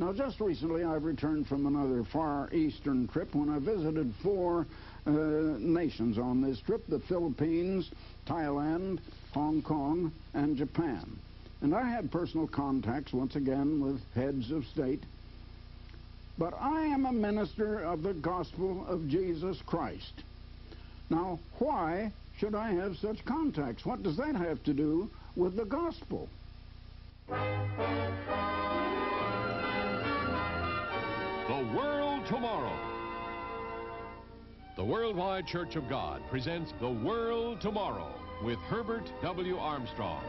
Now, just recently I've returned from another far eastern trip when I visited four nations on this trip: the Philippines, Thailand, Hong Kong, and Japan. And I had personal contacts, once again, with heads of state. But I am a minister of the gospel of Jesus Christ. Now, why should I have such contacts? What does that have to do with the gospel? The World Tomorrow. The Worldwide Church of God presents The World Tomorrow with Herbert W. Armstrong.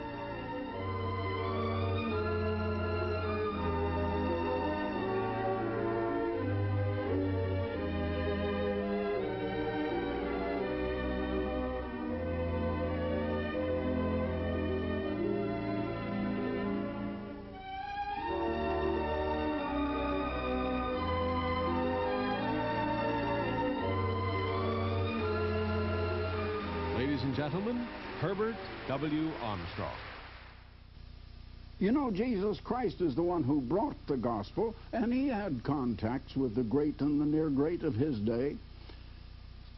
Ladies and gentlemen, Herbert W. Armstrong. You know, Jesus Christ is the one who brought the gospel, and he had contacts with the great and the near great of his day.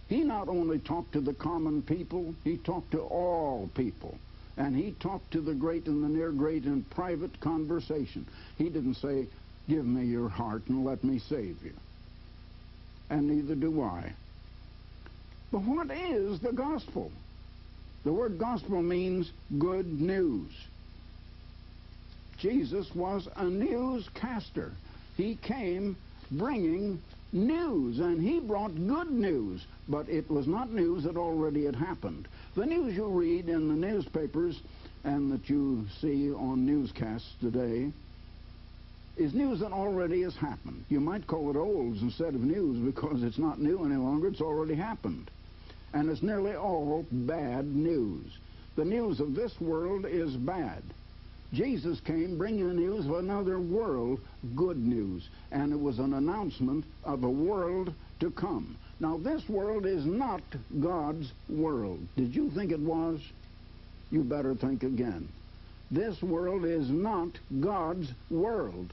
He not only talked to the common people, he talked to all people. And he talked to the great and the near great in private conversation. He didn't say, "Give me your heart and let me save you." And neither do I. But what is the gospel? The word gospel means good news. Jesus was a newscaster. He came bringing news, and he brought good news, but it was not news that already had happened. The news you read in the newspapers and that you see on newscasts today is news that already has happened. You might call it old instead of news because it's not new any longer. It's already happened. And it's nearly all bad news. The news of this world is bad. Jesus came bringing the news of another world, good news, and it was an announcement of a world to come. Now, this world is not God's world. Did you think it was? You better think again. This world is not God's world.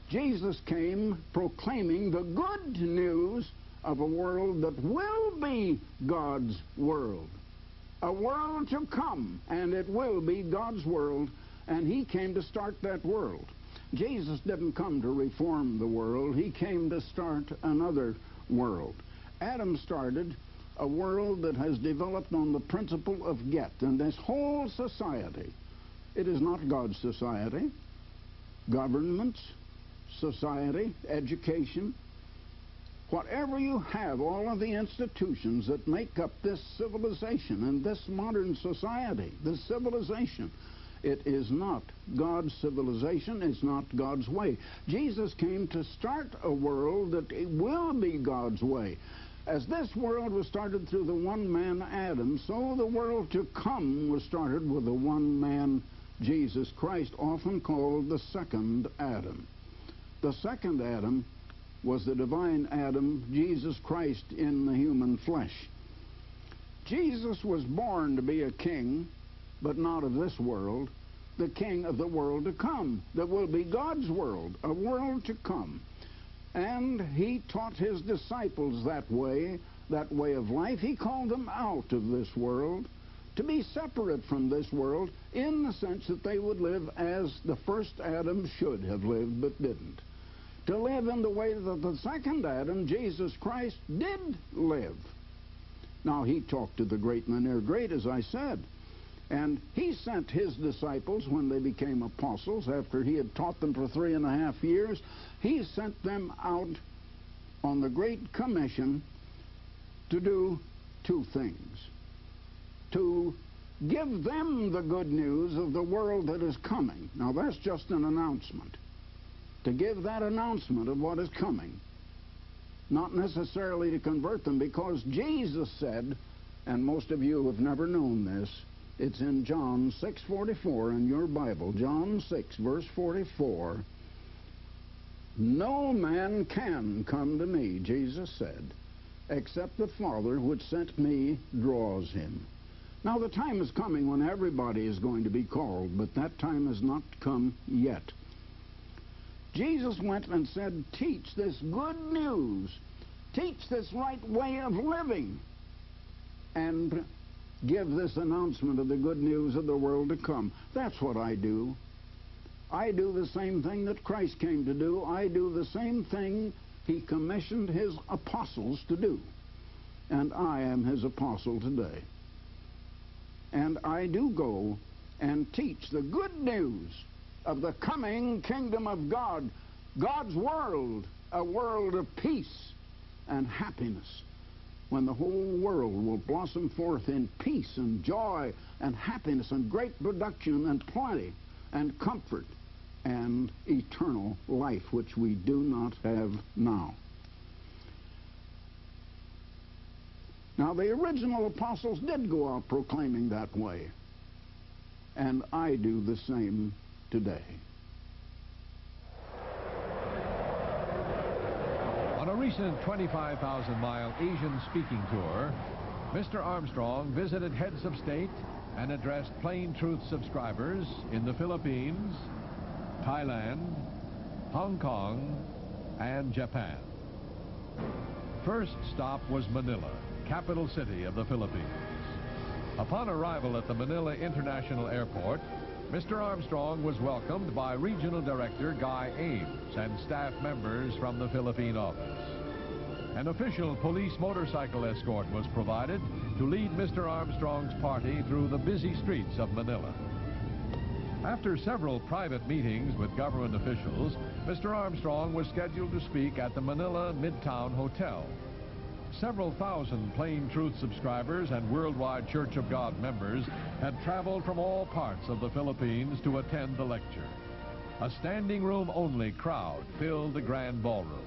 Jesus came proclaiming the good news of a world that will be God's world. A world to come, and it will be God's world, and he came to start that world. Jesus didn't come to reform the world. He came to start another world. Adam started a world that has developed on the principle of get, and this whole society, it is not God's society. Governments, society, education, whatever you have, all of the institutions that make up this civilization and this modern society, this civilization, it is not God's civilization. It's not God's way. Jesus came to start a world that it will be God's way. As this world was started through the one man Adam, so the world to come was started with the one man Jesus Christ, often called the second Adam. The second Adam was the divine Adam, Jesus Christ in the human flesh. Jesus was born to be a king, but not of this world, the king of the world to come, that will be God's world, a world to come. And he taught his disciples that way of life. He called them out of this world, to be separate from this world, in the sense that they would live as the first Adam should have lived, but didn't. To live in the way that the second Adam, Jesus Christ, did live. Now, he talked to the great and the near great, as I said. And he sent his disciples when they became apostles, after he had taught them for 3.5 years. He sent them out on the Great Commission to do two things. To give them the good news of the world that is coming. Now, that's just an announcement. To give that announcement of what is coming. Not necessarily to convert them, because Jesus said, and most of you have never known this, it's in John 6:44 in your Bible, John 6, verse 44. No man can come to me, Jesus said, except the Father which sent me draws him. Now, the time is coming when everybody is going to be called, but that time has not come yet. Jesus went and said, teach this good news, teach this right way of living, and give this announcement of the good news of the world to come. That's what I do. I do the same thing that Christ came to do. I do the same thing he commissioned his apostles to do. And I am his apostle today. And I do go and teach the good news of the coming kingdom of God, God's world, a world of peace and happiness, when the whole world will blossom forth in peace and joy and happiness and great production and plenty and comfort and eternal life, which we do not have now. Now, the original apostles did go out proclaiming that way, and I do the same today. On a recent 25,000-mile Asian speaking tour, Mr. Armstrong visited heads of state and addressed Plain Truth subscribers in the Philippines, Thailand, Hong Kong, and Japan. First stop was Manila, capital city of the Philippines. Upon arrival at the Manila International Airport, Mr. Armstrong was welcomed by Regional Director Guy Ames and staff members from the Philippine office. An official police motorcycle escort was provided to lead Mr. Armstrong's party through the busy streets of Manila. After several private meetings with government officials, Mr. Armstrong was scheduled to speak at the Manila Midtown Hotel. Several thousand Plain Truth subscribers and Worldwide Church of God members had traveled from all parts of the Philippines to attend the lecture. A standing room only crowd filled the grand ballroom.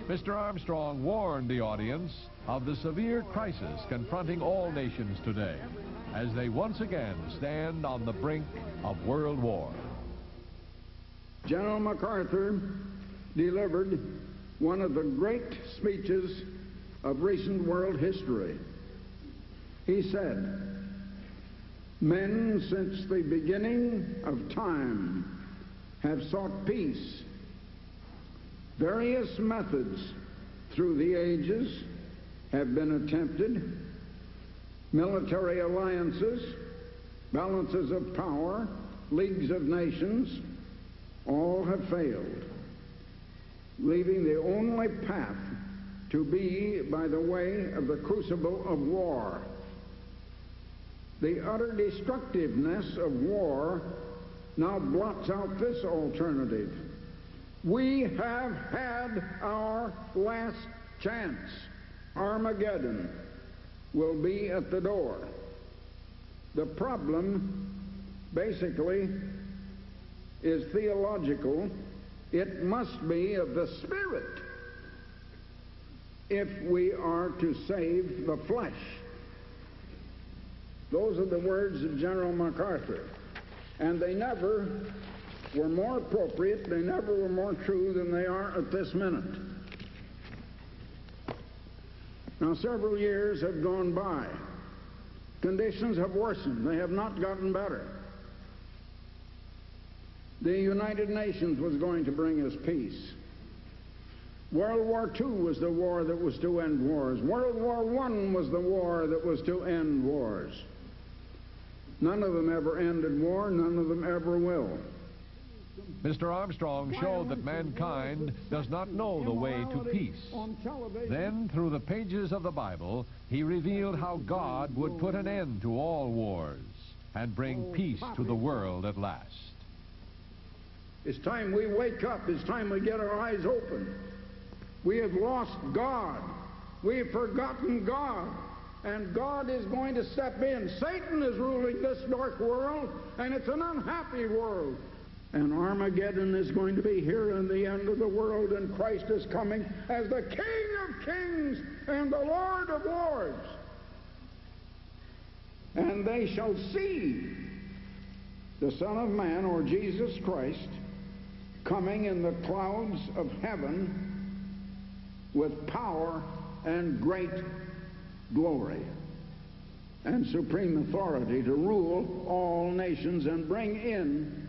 Mr. Armstrong warned the audience of the severe crisis confronting all nations today as they once again stand on the brink of world war. General MacArthur delivered one of the great speeches of recent world history. He said, "Men since the beginning of time have sought peace. Various methods through the ages have been attempted. Military alliances, balances of power, leagues of nations, all have failed, leaving the only path to be by the way of the crucible of war. The utter destructiveness of war now blots out this alternative. We have had our last chance. Armageddon will be at the door. The problem, basically, is theological. It must be of the Spirit if we are to save the flesh." Those are the words of General MacArthur. And they never were more appropriate, they never were more true than they are at this minute. Now, several years have gone by. Conditions have worsened. They have not gotten better. The United Nations was going to bring us peace. World War II was the war that was to end wars. World War I was the war that was to end wars. None of them ever ended war. None of them ever will. Mr. Armstrong showed that mankind does not know the way to peace. Then, through the pages of the Bible, he revealed how God would put an end to all wars and bring peace to the world at last. It's time we wake up. It's time we get our eyes open. We have lost God. We have forgotten God. And God is going to step in. Satan is ruling this dark world, and it's an unhappy world. And Armageddon is going to be here in the end of the world, and Christ is coming as the King of Kings and the Lord of Lords. And they shall see the Son of Man, or Jesus Christ, coming in the clouds of heaven with power and great glory and supreme authority to rule all nations and bring in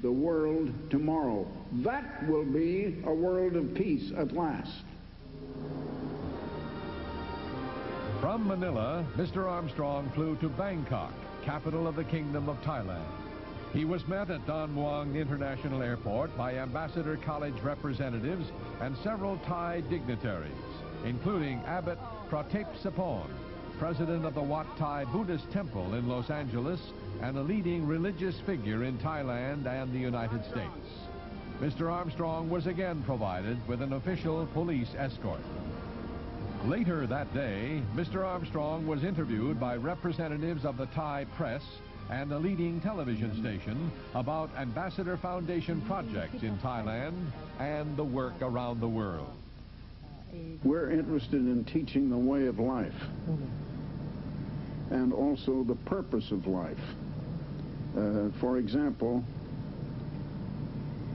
the world tomorrow. That will be a world of peace at last. From Manila, Mr. Armstrong flew to Bangkok, capital of the Kingdom of Thailand. He was met at Don Muang International Airport by Ambassador College representatives and several Thai dignitaries, including Abbot Pratep Sapon, president of the Wat Thai Buddhist Temple in Los Angeles and a leading religious figure in Thailand and the United States. Mr. Armstrong was again provided with an official police escort. Later that day, Mr. Armstrong was interviewed by representatives of the Thai press and a leading television station about Ambassador Foundation projects in Thailand and the work around the world. We're interested in teaching the way of life and also the purpose of life. For example,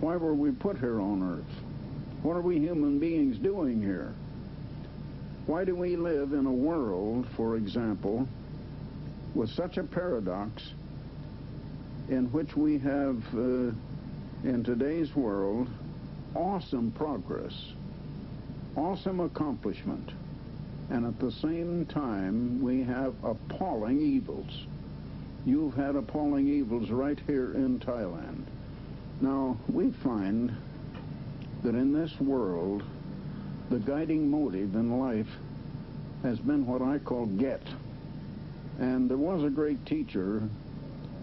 why were we put here on earth? What are we human beings doing here? Why do we live in a world, for example, with such a paradox in which we have, in today's world, awesome progress, awesome accomplishment, and at the same time we have appalling evils. You've had appalling evils right here in Thailand. Now, we find that in this world, the guiding motive in life has been what I call get. And there was a great teacher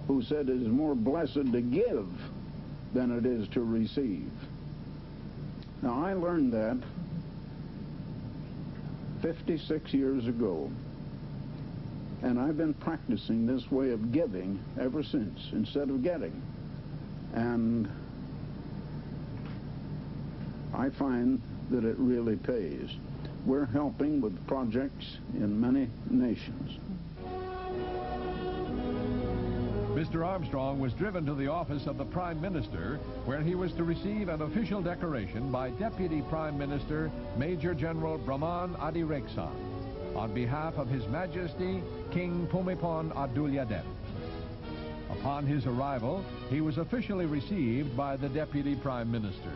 who said it is more blessed to give than it is to receive. Now, I learned that 56 years ago, and I've been practicing this way of giving ever since, instead of getting. And I find that it really pays. We're helping with projects in many nations. Mr. Armstrong was driven to the office of the Prime Minister, where he was to receive an official decoration by Deputy Prime Minister Major General Brahman Adireksa on behalf of His Majesty King Bhumibol Adulyadej. Upon his arrival, he was officially received by the Deputy Prime Minister.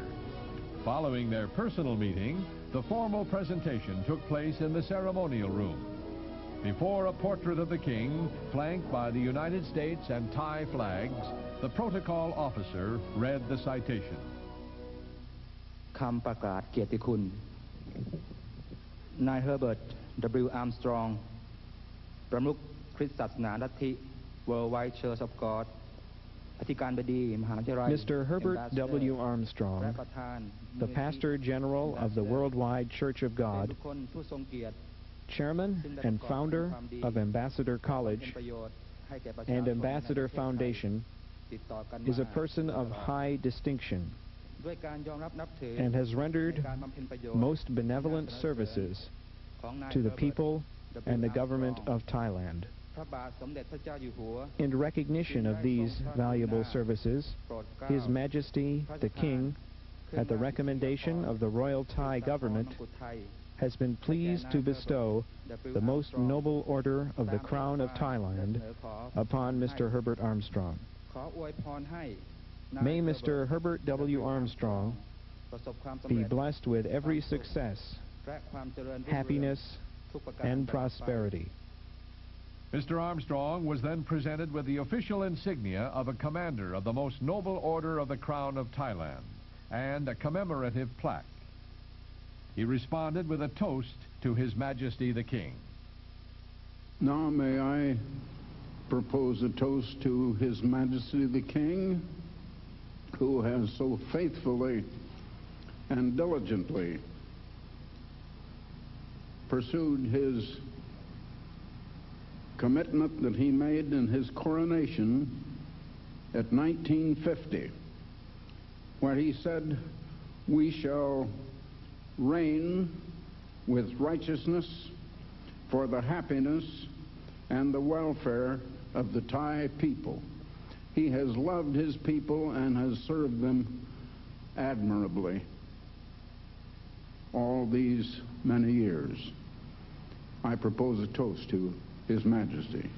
Following their personal meeting, the formal presentation took place in the ceremonial room. Before a portrait of the king, flanked by the United States and Thai flags, the protocol officer read the citation. คำประกาศเกียรติคุณ นาย Herbert W. Armstrong ประมุขคริสตศาสนาลัทธิ Worldwide Church of God อธิการบดีมหาวิทยาลัย Mr. Herbert W. Armstrong, the Pastor General of the Worldwide Church of God, Chairman and founder of Ambassador College and Ambassador Foundation, is a person of high distinction and has rendered most benevolent services to the people and the government of Thailand. In recognition of these valuable services, His Majesty the King, at the recommendation of the Royal Thai government, has been pleased to bestow the most noble order of the Crown of Thailand upon Mr. Herbert Armstrong. May Mr. Herbert W. Armstrong be blessed with every success, happiness, and prosperity. Mr. Armstrong was then presented with the official insignia of a commander of the most noble order of the Crown of Thailand and a commemorative plaque. He responded with a toast to His Majesty the King. Now may I propose a toast to His Majesty the King, who has so faithfully and diligently pursued his commitment that he made in his coronation at 1950, where he said, "We shall reign with righteousness for the happiness and the welfare of the Thai people." He has loved his people and has served them admirably all these many years. I propose a toast to His Majesty.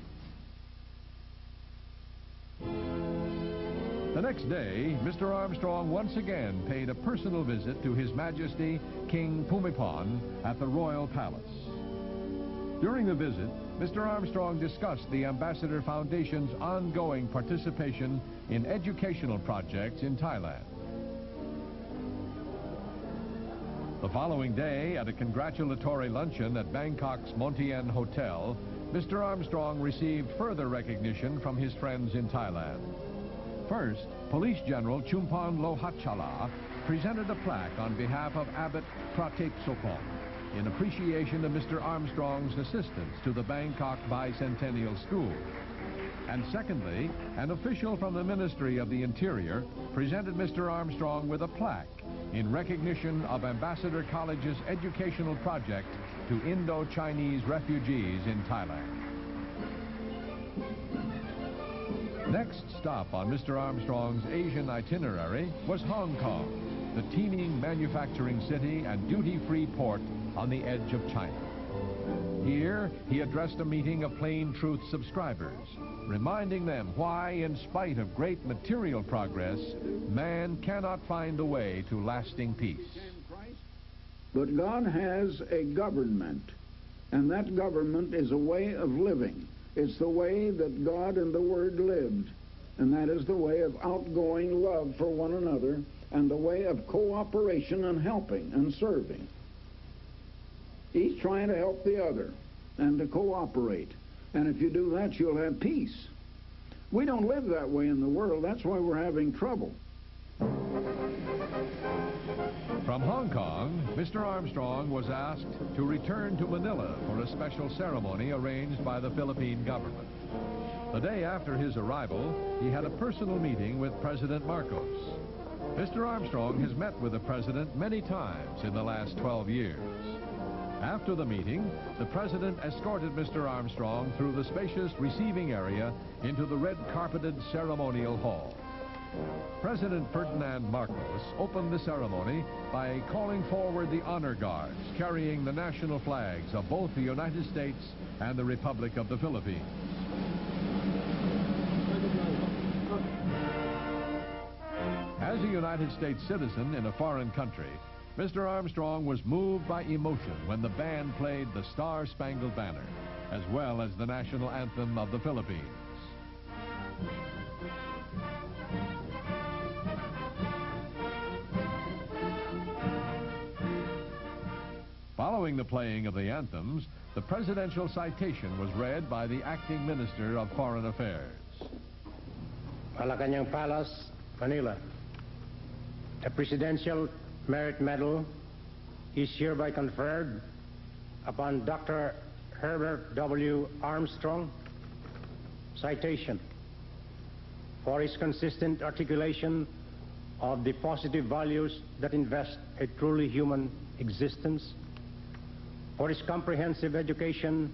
The next day, Mr. Armstrong once again paid a personal visit to His Majesty King Bhumibol at the Royal Palace. During the visit, Mr. Armstrong discussed the Ambassador Foundation's ongoing participation in educational projects in Thailand. The following day, at a congratulatory luncheon at Bangkok's Montien Hotel, Mr. Armstrong received further recognition from his friends in Thailand. First, Police General Chumpon Lohachala presented a plaque on behalf of Abbot Pratip Sopon in appreciation of Mr. Armstrong's assistance to the Bangkok Bicentennial School. And secondly, an official from the Ministry of the Interior presented Mr. Armstrong with a plaque in recognition of Ambassador College's educational project to Indo-Chinese refugees in Thailand. Next stop on Mr. Armstrong's Asian itinerary was Hong Kong, the teeming manufacturing city and duty-free port on the edge of China. Here, he addressed a meeting of Plain Truth subscribers, reminding them why, in spite of great material progress, man cannot find a way to lasting peace. But God has a government, and that government is a way of living. It's the way that God and the Word lived, and that is the way of outgoing love for one another and the way of cooperation and helping and serving. Each trying to help the other and to cooperate. And if you do that, you'll have peace. We don't live that way in the world. That's why we're having trouble. From Hong Kong, Mr. Armstrong was asked to return to Manila for a special ceremony arranged by the Philippine government. The day after his arrival, he had a personal meeting with President Marcos. Mr. Armstrong has met with the President many times in the last 12 years. After the meeting, the President escorted Mr. Armstrong through the spacious receiving area into the red-carpeted ceremonial hall. President Ferdinand Marcos opened the ceremony by calling forward the honor guards carrying the national flags of both the United States and the Republic of the Philippines. As a United States citizen in a foreign country, Mr. Armstrong was moved by emotion when the band played the Star-Spangled Banner, as well as the national anthem of the Philippines. Following the playing of the anthems, the presidential citation was read by the acting Minister of Foreign Affairs. Malacanang Palace, Manila. A Presidential Merit Medal is hereby conferred upon Dr. Herbert W. Armstrong, citation, for his consistent articulation of the positive values that invest a truly human existence, for his comprehensive education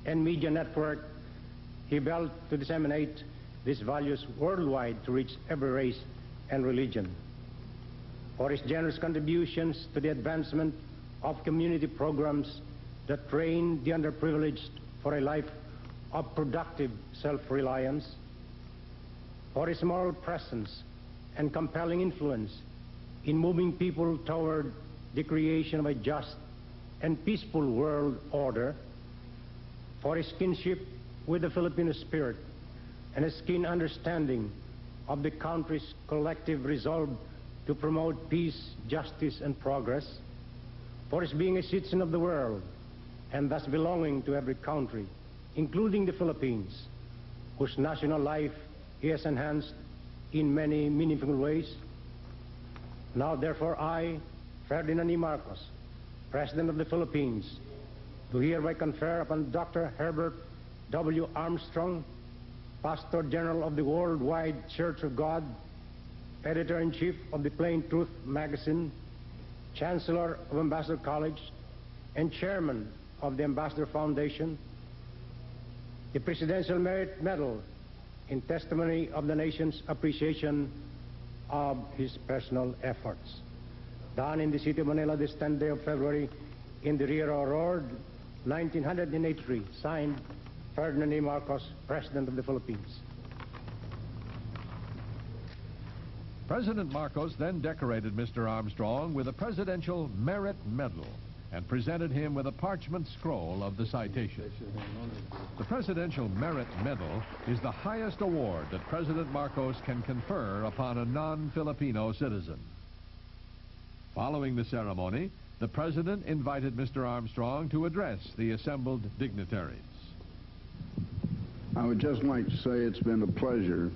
and media network he built to disseminate these values worldwide to reach every race and religion, for his generous contributions to the advancement of community programs that train the underprivileged for a life of productive self-reliance, for his moral presence and compelling influence in moving people toward the creation of a just and peaceful world order, for his kinship with the Filipino spirit and his keen understanding of the country's collective resolve to promote peace, justice, and progress, for his being a citizen of the world and thus belonging to every country, including the Philippines, whose national life he has enhanced in many meaningful ways. Now, therefore, I, Ferdinand E. Marcos, President of the Philippines, do hereby confer upon Dr. Herbert W. Armstrong, Pastor General of the Worldwide Church of God, Editor-in-Chief of the Plain Truth magazine, Chancellor of Ambassador College, and Chairman of the Ambassador Foundation, the Presidential Merit Medal in testimony of the nation's appreciation of his personal efforts. Done in the city of Manila this 10th day of February in the Rio Road, 1983. Signed, Ferdinand E. Marcos, President of the Philippines. President Marcos then decorated Mr. Armstrong with a Presidential Merit Medal and presented him with a parchment scroll of the citation. The Presidential Merit Medal is the highest award that President Marcos can confer upon a non-Filipino citizen. Following the ceremony, the President invited Mr. Armstrong to address the assembled dignitaries. I would just like to say it's been a pleasure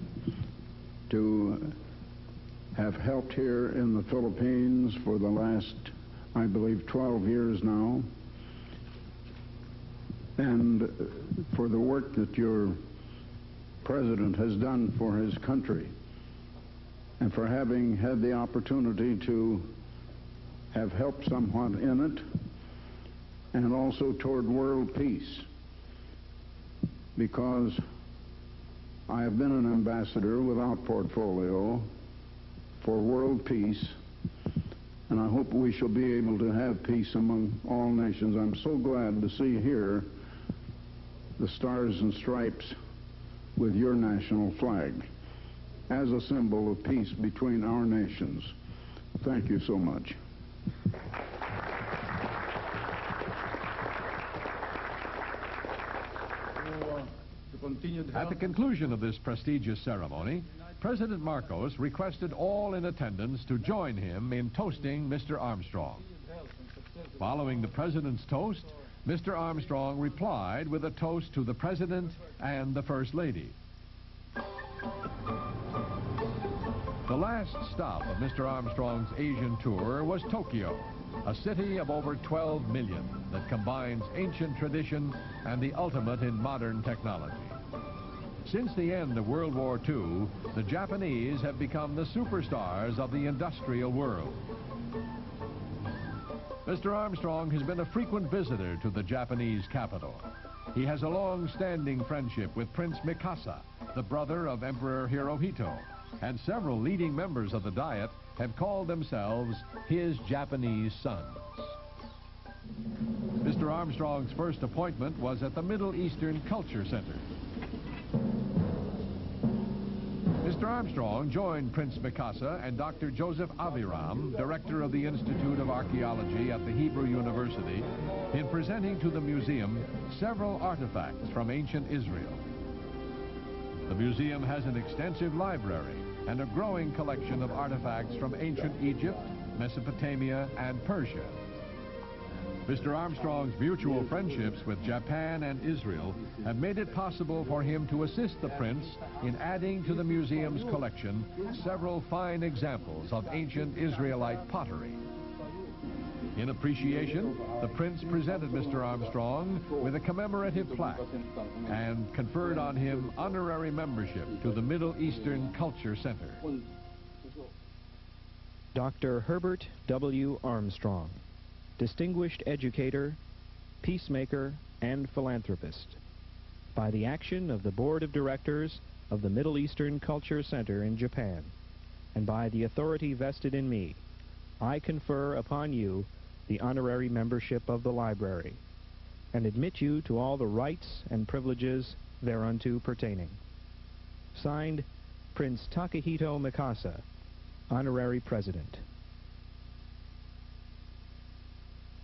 to have helped here in the Philippines for the last, I believe, 12 years now, and for the work that your president has done for his country, and for having had the opportunity to have helped somewhat in it, and also toward world peace, because I have been an ambassador without portfolio for world peace, and I hope we shall be able to have peace among all nations. I'm so glad to see here the stars and stripes with your national flag as a symbol of peace between our nations. Thank you so much. At the conclusion of this prestigious ceremony, President Marcos requested all in attendance to join him in toasting Mr. Armstrong. Following the President's toast, Mr. Armstrong replied with a toast to the President and the First Lady. The last stop of Mr. Armstrong's Asian tour was Tokyo, a city of over 12 million that combines ancient tradition and the ultimate in modern technology. Since the end of World War II, the Japanese have become the superstars of the industrial world. Mr. Armstrong has been a frequent visitor to the Japanese capital. He has a long-standing friendship with Prince Mikasa, the brother of Emperor Hirohito, and several leading members of the Diet have called themselves his Japanese sons. Mr. Armstrong's first appointment was at the Middle Eastern Culture Center. Mr. Armstrong joined Prince Mikasa and Dr. Joseph Aviram, director of the Institute of Archaeology at the Hebrew University, in presenting to the museum several artifacts from ancient Israel. The museum has an extensive library and a growing collection of artifacts from ancient Egypt, Mesopotamia, and Persia. Mr. Armstrong's mutual friendships with Japan and Israel have made it possible for him to assist the Prince in adding to the museum's collection several fine examples of ancient Israelite pottery. In appreciation, the Prince presented Mr. Armstrong with a commemorative plaque and conferred on him honorary membership to the Middle Eastern Culture Center. Dr. Herbert W. Armstrong, distinguished educator, peacemaker, and philanthropist. By the action of the Board of Directors of the Middle Eastern Culture Center in Japan, and by the authority vested in me, I confer upon you the honorary membership of the library, and admit you to all the rights and privileges thereunto pertaining. Signed, Prince Takehito Mikasa, Honorary President.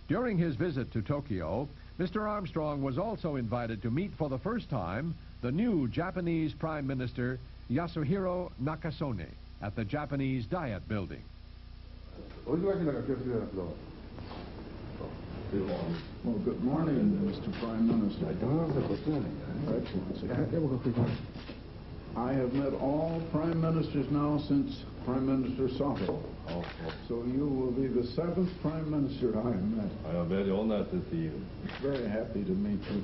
During his visit to Tokyo, Mr. Armstrong was also invited to meet for the first time the new Japanese Prime Minister Yasuhiro Nakasone at the Japanese Diet Building. Well, good morning, Mr. Prime Minister. I have met all Prime Ministers now since Prime Minister Sato. So you will be the 7th Prime Minister I have met. I am very honored to see you. Very happy to meet you.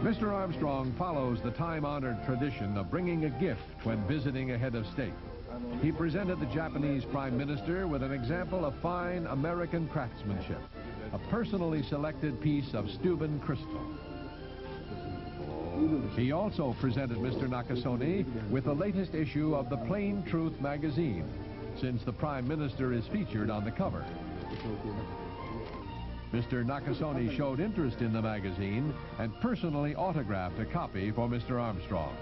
Mr. Armstrong follows the time-honored tradition of bringing a gift when visiting a head of state. He presented the Japanese Prime Minister with an example of fine American craftsmanship, a personally selected piece of Steuben crystal. He also presented Mr. Nakasone with the latest issue of the Plain Truth magazine, since the Prime Minister is featured on the cover. Mr. Nakasone showed interest in the magazine and personally autographed a copy for Mr. Armstrong.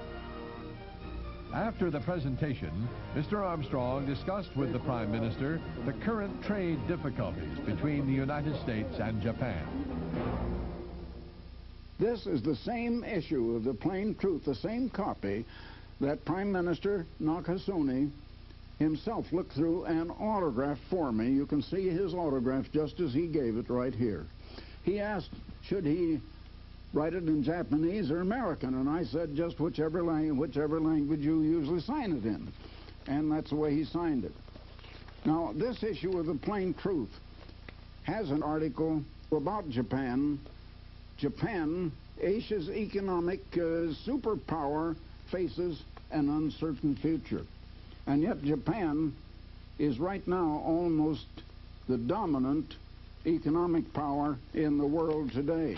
After the presentation, Mr. Armstrong discussed with the Prime Minister the current trade difficulties between the United States and Japan. This is the same issue of the Plain Truth, the same copy that Prime Minister Nakasone himself looked through and autographed for me. You can see his autograph just as he gave it right here. He asked, should he write it in Japanese or American? And I said, just whichever language you usually sign it in. And that's the way he signed it. Now, this issue of the Plain Truth has an article about Japan. Japan, Asia's economic superpower, faces an uncertain future. And yet Japan is right now almost the dominant economic power in the world today.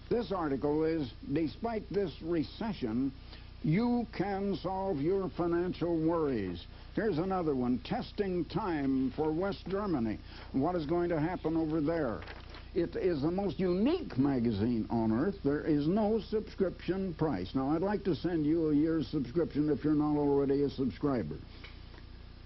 This article is, despite this recession, you can solve your financial worries. Here's another one, testing time for West Germany. What is going to happen over there? It is the most unique magazine on earth. There is no subscription price. Now, I'd like to send you a year's subscription if you're not already a subscriber.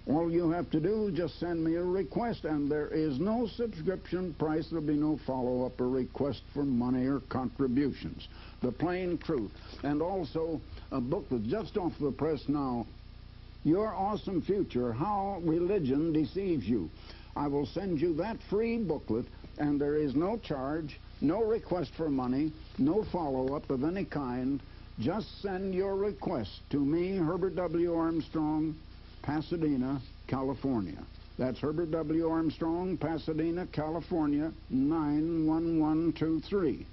All you have to do is just send me a request, and there is no subscription price. There'll be no follow-up or request for money or contributions. The Plain Truth. And also a book that's just off the press now, Your Awesome Future, How Religion Deceives You. I will send you that free booklet, and there is no charge, no request for money, no follow-up of any kind. Just send your request to me, Herbert W. Armstrong, Pasadena, California. That's Herbert W. Armstrong, Pasadena, California, 91123.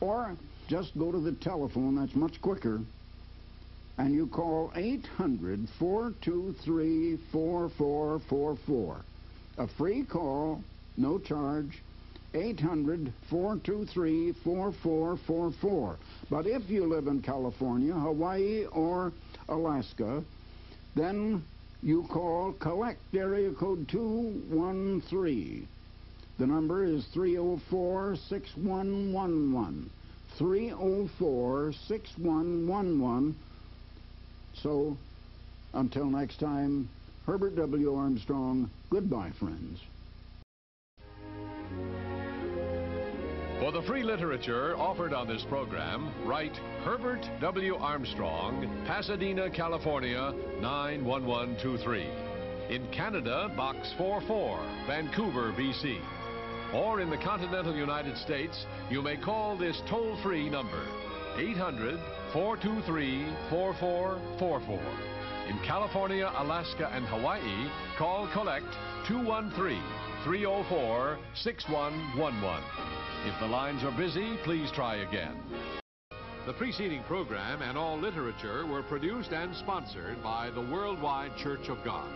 Or just go to the telephone, that's much quicker, and you call 800-423-4444. A free call, no charge, 800-423-4444. But if you live in California, Hawaii, or Alaska, then you call collect area code 213. The number is 304-6111. 304-6111. So, until next time, Herbert W. Armstrong, goodbye, friends. For the free literature offered on this program, write Herbert W. Armstrong, Pasadena, California, 91123. In Canada, Box 44, Vancouver, BC. Or in the continental United States, you may call this toll-free number, 800-423-4444. In California, Alaska, and Hawaii, call collect 213-304-6111. If the lines are busy, please try again. The preceding program and all literature were produced and sponsored by the Worldwide Church of God.